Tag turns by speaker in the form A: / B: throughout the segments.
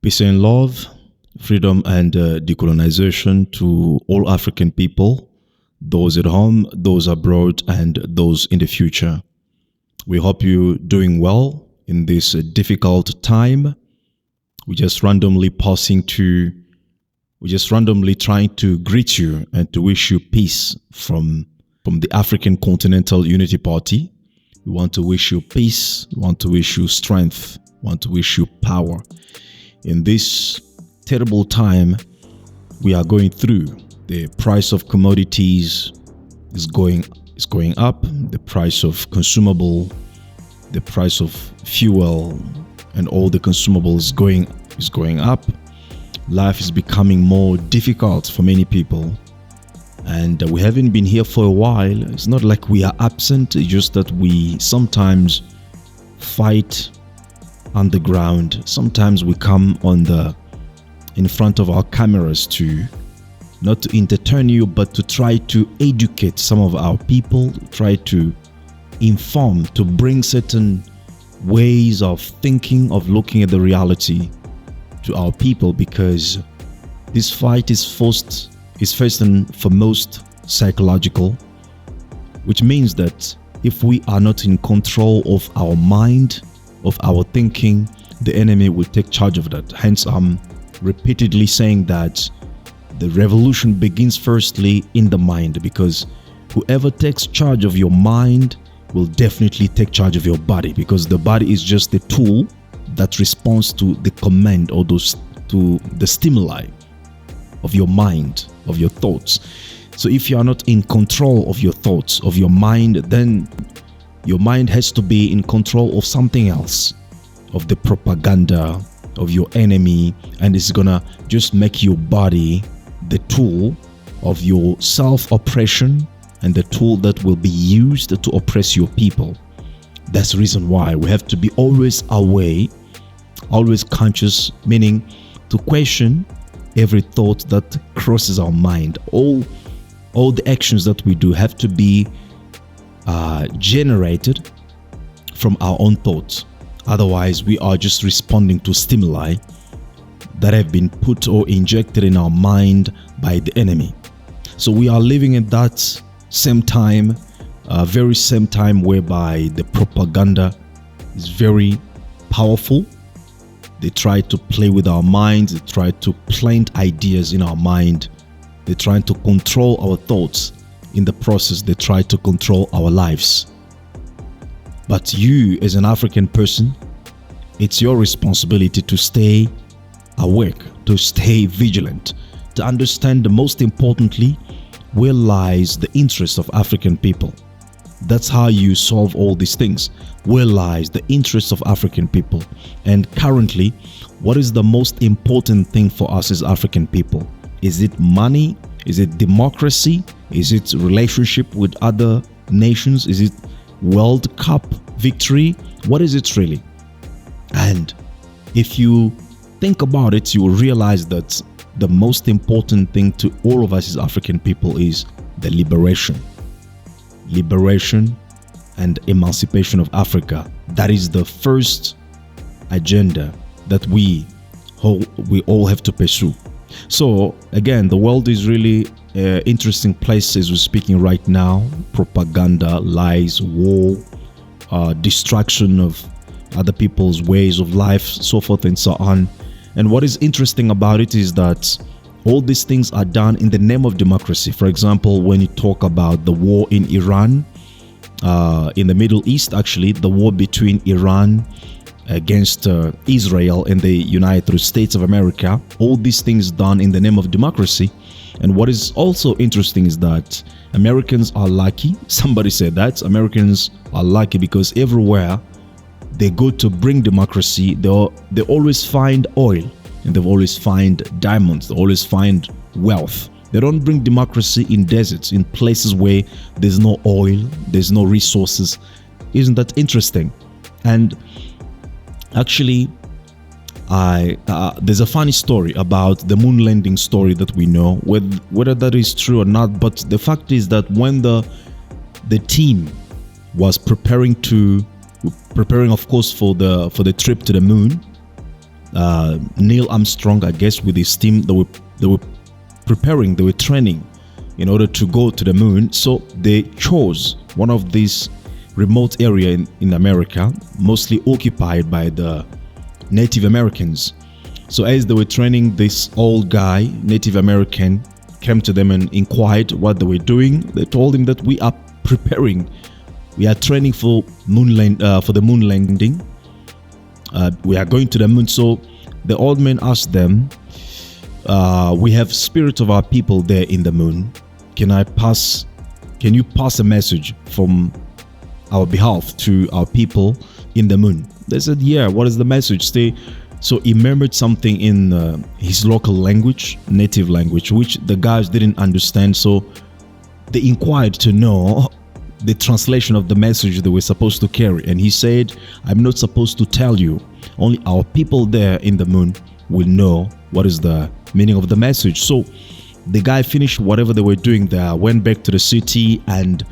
A: Peace and love, freedom and decolonization to all African people, those at home, those abroad, and those in the future. We hope you're doing well in this difficult time. We're just randomly trying to greet you and to wish you peace from the African Continental Unity Party. We want to wish you peace, we want to wish you strength, we want to wish you power. In this terrible time we are going through, the price of commodities is going up, the price of consumable, the price of fuel and all the consumables is going up. Life is becoming more difficult for many people, and we haven't been here for a while. It's not like we are absent, it's just that we sometimes fight underground. Sometimes we come in front of our cameras to not to entertain you, but to try to educate some of our people, try to inform, to bring certain ways of thinking, of looking at the reality to our people, because this fight is first and foremost psychological, which means that if we are not in control of our mind, of our thinking, the enemy will take charge of that. Hence, I'm repeatedly saying that the revolution begins firstly in the mind, because whoever takes charge of your mind will definitely take charge of your body, because the body is just the tool that responds to the command or to the stimuli of your mind, of your thoughts. So if you are not in control of your thoughts, of your mind, then your mind has to be in control of something else, of the propaganda of your enemy, and it's gonna just make your body the tool of your self-oppression and the tool that will be used to oppress your people. That's the reason why we have to be always aware, always conscious, meaning to question every thought that crosses our mind. All the actions that we do have to be generated from our own thoughts. Otherwise, we are just responding to stimuli that have been put or injected in our mind by the enemy. So we are living in that very same time whereby the propaganda is very powerful. They try to play with our minds, they try to plant ideas in our mind, they try to control our thoughts. In the process, they try to control our lives. But you, as an African person, it's your responsibility to stay awake, to stay vigilant, to understand, most importantly, where lies the interest of African people. That's how you solve all these things. Where lies the interest of African people? And currently, what is the most important thing for us as African people? Is it money? Is it democracy? Is it relationship with other nations? Is it World Cup victory? What is it really? And if you think about it, you will realize that the most important thing to all of us as African people is the liberation and emancipation of Africa. That is the first agenda that we all have to pursue. So again, the world is really an interesting place as we're speaking right now. Propaganda, lies, war, destruction of other people's ways of life, so forth and so on. And what is interesting about it is that all these things are done in the name of democracy. For example, when you talk about the war in Iran, in the Middle East, actually, the war between Iran against Israel and the United States of America, all these things done in the name of democracy. And what is also interesting is that Americans are lucky. Somebody said that Americans are lucky because everywhere they go to bring democracy, they always find oil, and they always find diamonds, they always find wealth. They don't bring democracy in deserts, in places where there's no oil, there's no resources. Isn't that interesting? And actually, there's a funny story about the moon landing story that we know, whether that is true or not. But the fact is that when the team was preparing, of course, for the trip to the moon, Neil Armstrong, I guess, with his team, they were preparing, they were training in order to go to the moon. So they chose one of these remote area in America, mostly occupied by the Native Americans. So as they were training, this old guy, Native American, came to them and inquired what they were doing. They told him that we are preparing, we are training for the moon landing. We are going to the moon. So the old man asked them, we have spirits of our people there in the moon. Can you pass a message from our behalf to our people in the moon? They said, yeah, what is the message? So he murmured something in his local language, native language, which the guys didn't understand. So they inquired to know the translation of the message they were supposed to carry. And he said, I'm not supposed to tell you. Only our people there in the moon will know what is the meaning of the message. So the guy finished whatever they were doing there, went back to the city, and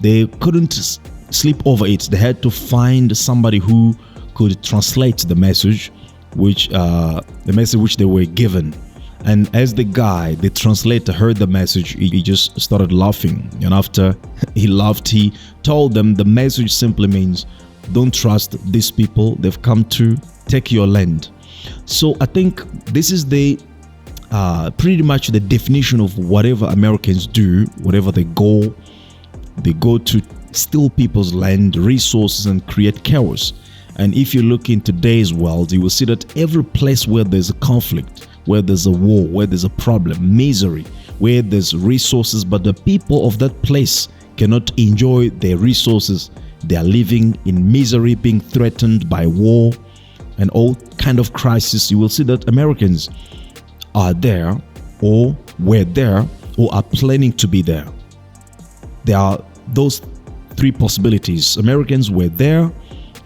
A: they couldn't sleep over it. They had to find somebody who could translate the message which they were given. And as the translator heard the message, he just started laughing. And after he laughed, he told them the message simply means, don't trust these people. They've come to take your land. So I think this is pretty much the definition of whatever Americans do, whatever they go to steal people's land, resources, and create chaos. And if you look in today's world, you will see that every place where there's a conflict, where there's a war, where there's a problem, misery, where there's resources, but the people of that place cannot enjoy their resources, they are living in misery, being threatened by war and all kind of crisis. You will see that Americans are there, or were there, or are planning to be there. There are those three possibilities. Americans were there,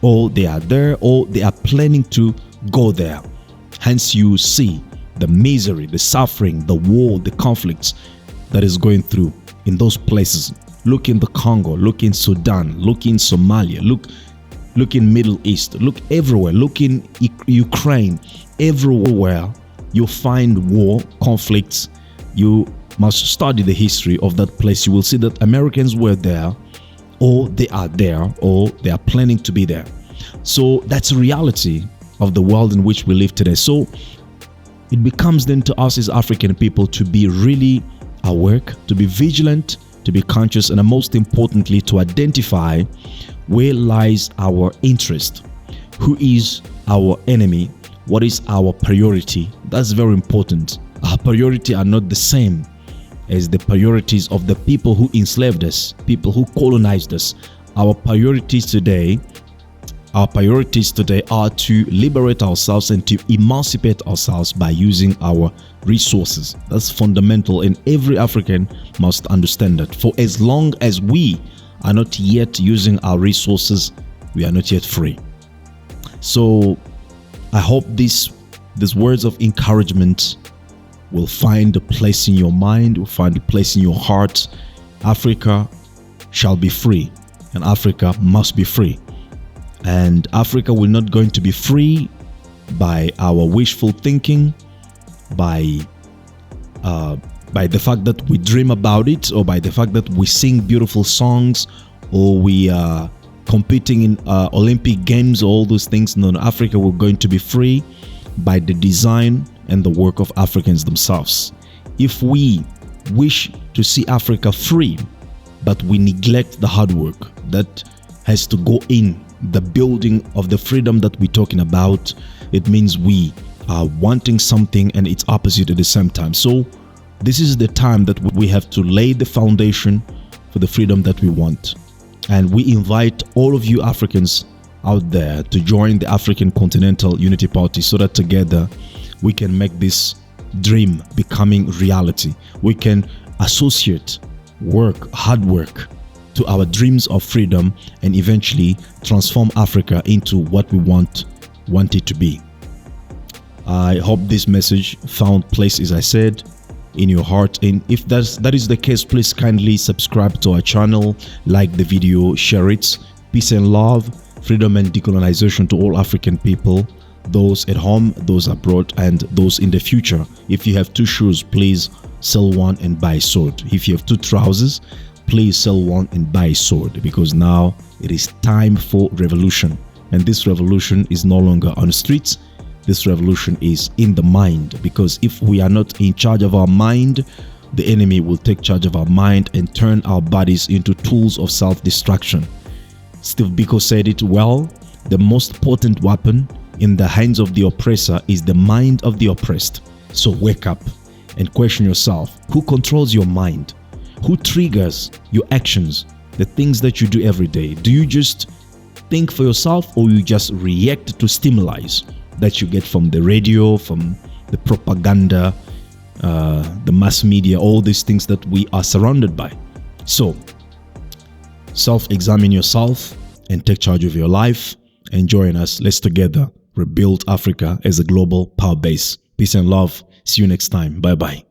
A: or they are there, or they are planning to go there. Hence you see the misery, the suffering, the war, the conflicts that is going through in those places. Look in the Congo, look in Sudan, look in Somalia, look in Middle East, look everywhere, look in Ukraine. Everywhere you find war, conflicts. You must study the history of that place. You will see that Americans were there, or they are there, or they are planning to be there. So that's a reality of the world in which we live today. So it becomes then to us as African people to be really awake, to be vigilant, to be conscious, and most importantly, to identify where lies our interest, who is our enemy, what is our priority. That's very important. Our priority are not the same as the priorities of the people who enslaved us, people who colonized us. Our priorities today are to liberate ourselves and to emancipate ourselves by using our resources. That's fundamental, and every African must understand that. For as long as we are not yet using our resources, we are not yet free. So I hope these words of encouragement will find a place in your mind, will find a place in your heart. Africa shall be free, and Africa must be free. And Africa will not going to be free by our wishful thinking, by the fact that we dream about it, or by the fact that we sing beautiful songs, or we are competing in Olympic Games, all those things. No, Africa will going to be free by the design and the work of Africans themselves. If we wish to see Africa free, but we neglect the hard work that has to go in the building of the freedom that we're talking about, it means we are wanting something and it's opposite at the same time. So this is the time that we have to lay the foundation for the freedom that we want. And we invite all of you Africans out there to join the African Continental Unity Party, so that together we can make this dream becoming reality. We can associate hard work to our dreams of freedom, and eventually transform Africa into what we want it to be. I hope this message found place, as I said, in your heart. And if that is the case, please kindly subscribe to our channel, like the video, share it. Peace and love, freedom and decolonization to all African people. those at home, those abroad, and those in the future. If you have 2 shoes, please sell one and buy a sword. If you have 2 trousers, please sell one and buy a sword, because now it is time for revolution. And this revolution is no longer on the streets. This revolution is in the mind, because if we are not in charge of our mind, the enemy will take charge of our mind and turn our bodies into tools of self-destruction. Steve Biko said it well: the most potent weapon in the hands of the oppressor is the mind of the oppressed. So wake up and question yourself. Who controls your mind? Who triggers your actions, the things that you do every day? Do you just think for yourself, or you just react to stimuli that you get from the radio, from the propaganda, the mass media, all these things that we are surrounded by? So self-examine yourself and take charge of your life, and join us. Let's together rebuild Africa as a global power base. Peace and love. See you next time. Bye bye.